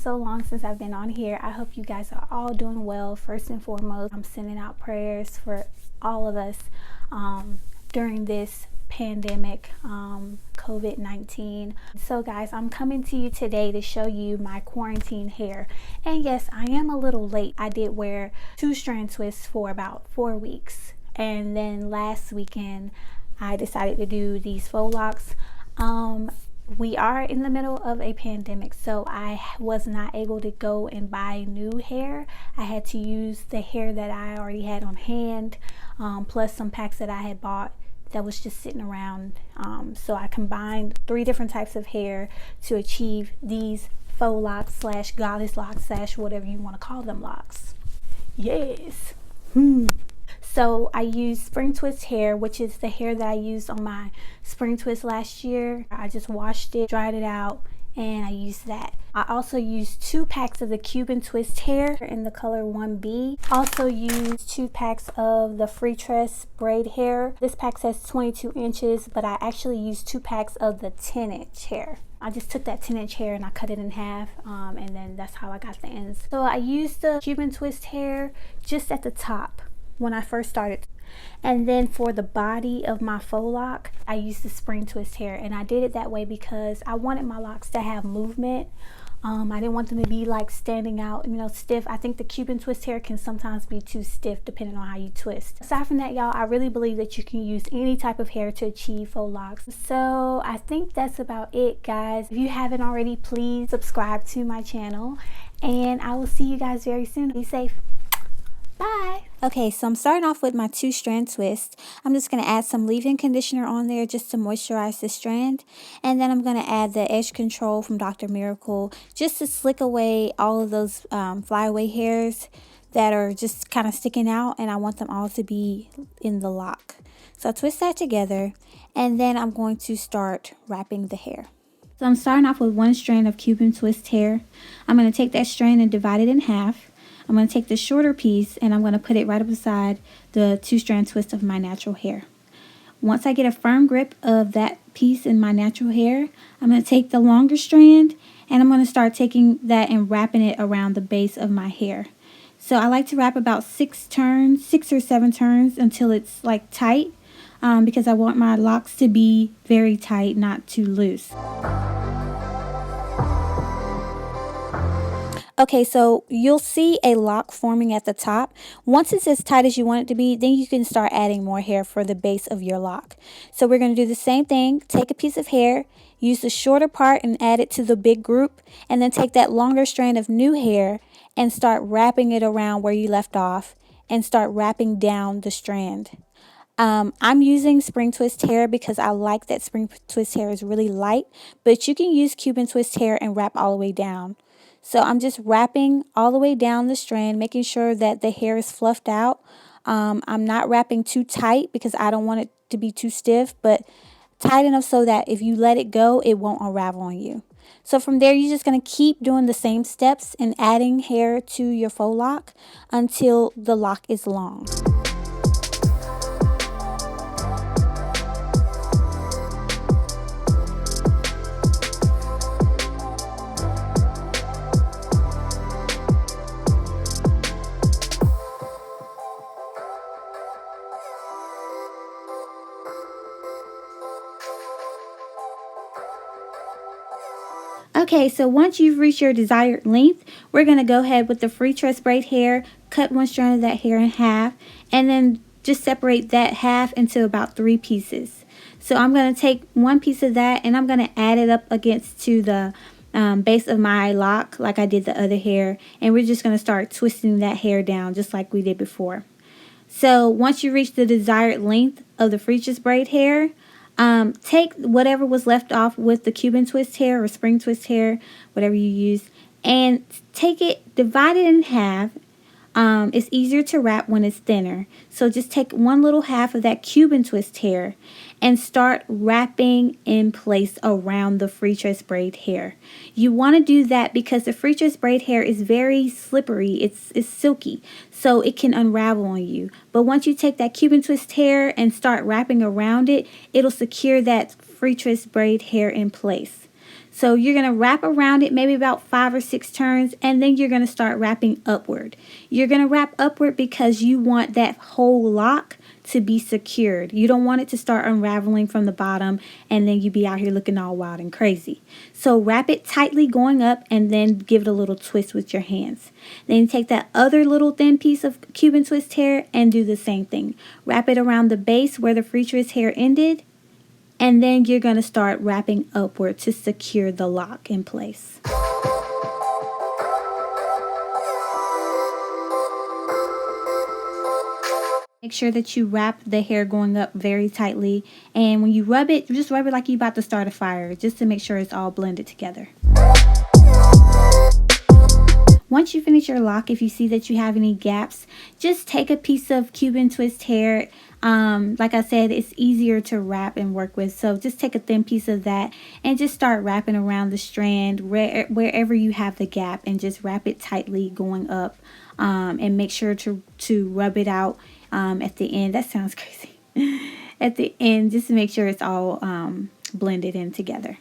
so long since I've been on here. I hope you guys are all doing well. First and foremost, I'm sending out prayers for all of us during this pandemic, COVID-19. So guys, I'm coming to you today to show you my quarantine hair. And yes, I am a little late. I did wear 2-strand twists for about 4 weeks. And then last weekend, I decided to do these faux locks. We are in the middle of a pandemic, so I was not able to go and buy new hair. I had to use the hair that I already had on hand, plus some packs that I had bought that was just sitting around. So I combined 3 different types of hair to achieve these faux locks slash goddess locks slash whatever you want to call them locks. Yes. So I used spring twist hair, which is the hair that I used on my spring twist last year. I just washed it, dried it out, and I used that. I also used 2 packs of the Cuban twist hair in the color 1B. Also used 2 packs of the free tress braid hair. This pack says 22 inches, but I actually used 2 packs of the 10-inch hair. I just took that 10-inch hair and I cut it in half, and then that's how I got the ends. So I used the Cuban twist hair just at the top when I first started, and then for the body of my faux lock I used the spring twist hair, and I did it that way because I wanted my locks to have movement. I didn't want them to be like standing out, stiff. I think the Cuban twist hair can sometimes be too stiff depending on how you twist. Aside from that, y'all, I really believe that you can use any type of hair to achieve faux locks. So I think that's about it, guys. If you haven't already, please subscribe to my channel, and I will see you guys very soon. Be safe. Bye. Okay, so I'm starting off with my 2-strand twist. I'm just going to add some leave-in conditioner on there just to moisturize the strand. And then I'm going to add the edge control from Dr. Miracle just to slick away all of those flyaway hairs that are just kind of sticking out. And I want them all to be in the lock. So I'll twist that together, and then I'm going to start wrapping the hair. So I'm starting off with 1 strand of Cuban twist hair. I'm going to take that strand and divide it in half. I'm going to take the shorter piece and I'm going to put it right up beside the 2-strand twist of my natural hair. Once I get a firm grip of that piece in my natural hair, I'm going to take the longer strand and I'm going to start taking that and wrapping it around the base of my hair. So I like to wrap about 6 or 7 turns until it's like tight, because I want my locks to be very tight, not too loose. Okay, so you'll see a lock forming at the top. Once it's as tight as you want it to be, then you can start adding more hair for the base of your lock. So we're going to do the same thing. Take a piece of hair, use the shorter part and add it to the big group, and then take that longer strand of new hair and start wrapping it around where you left off and start wrapping down the strand. I'm using spring twist hair because I like that spring twist hair is really light, but you can use Cuban twist hair and wrap all the way down. So I'm just wrapping all the way down the strand, making sure that the hair is fluffed out. I'm not wrapping too tight because I don't want it to be too stiff, but tight enough so that if you let it go, it won't unravel on you. So from there, you're just going to keep doing the same steps and adding hair to your faux lock until the lock is long. Okay, so once you've reached your desired length, we're going to go ahead with the free tress braid hair, cut 1 strand of that hair in half, and then just separate that half into about 3 pieces. So I'm going to take 1 piece of that and I'm going to add it up against to the base of my lock like I did the other hair, and we're just going to start twisting that hair down just like we did before. So once you reach the desired length of the free tress braid hair, take whatever was left off with the Cuban twist hair or spring twist hair, whatever you use, and take it, divide it in half. It's easier to wrap when it's thinner. So just take 1 little half of that Cuban twist hair and start wrapping in place around the free tress braid hair. You want to do that because the free tress braid hair is very slippery. It's silky, so it can unravel on you. But once you take that Cuban twist hair and start wrapping around it, it'll secure that free tress braid hair in place. So you're going to wrap around it maybe about 5 or 6 turns, and then you're going to start wrapping upward. You're going to wrap upward because you want that whole lock to be secured. You don't want it to start unraveling from the bottom and then you be out here looking all wild and crazy. So wrap it tightly going up and then give it a little twist with your hands. Then take that other little thin piece of Cuban twist hair and do the same thing. Wrap it around the base where the free twist hair ended, and then you're going to start wrapping upward to secure the lock in place. Make sure that you wrap the hair going up very tightly, and when you rub it, just rub it like you're about to start a fire, just to make sure it's all blended together. Once you finish your lock, if you see that you have any gaps, just take a piece of Cuban twist hair. Like I said, it's easier to wrap and work with, so just take a thin piece of that and just start wrapping around the strand wherever you have the gap, and just wrap it tightly going up, and make sure to rub it out at the end. That sounds crazy. At the end, just to make sure it's all blended in together.